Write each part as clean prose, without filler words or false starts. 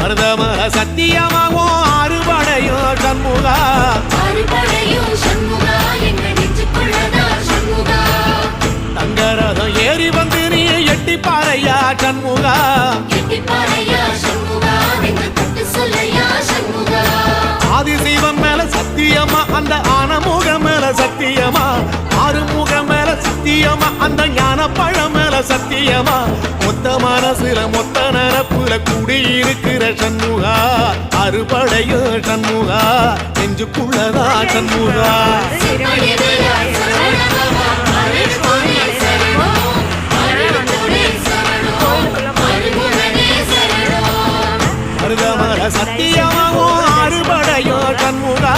மருதமர சத்தியமாகும் அறுபடையும் சண்முகா தங்கரதம் ஏறி வந்து நீ எட்டி பாறையா சண்முகா ஆதிசைவம் மேல சத்தியமா அந்த ஆனமுகம் மேல சத்தியமா ஆறுமுகம் மேல சத்தியமா அந்த ஞான பழம் மேல சத்தியமா மொத்த மனசுல மொத்த நரப்புல கூடியிருக்கிற சண்முகா அறுபடையோ சண்முகா நெஞ்சுக்குள்ளதா சண்முகா மருதமர சத்தியமாவோ அறுபடையோ சண்முகா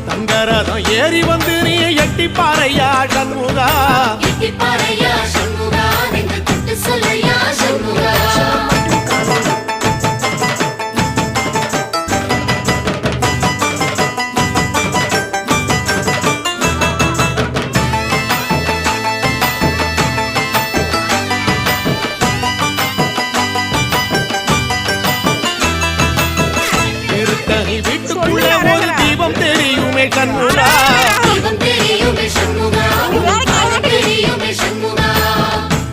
தங்கரதம் ஏறி வந்து நீ எட்டி பாறையா சண்முகா வீட்டுக்குள்ள ஒரு தீபம் தெரியுமே கண்ணுடா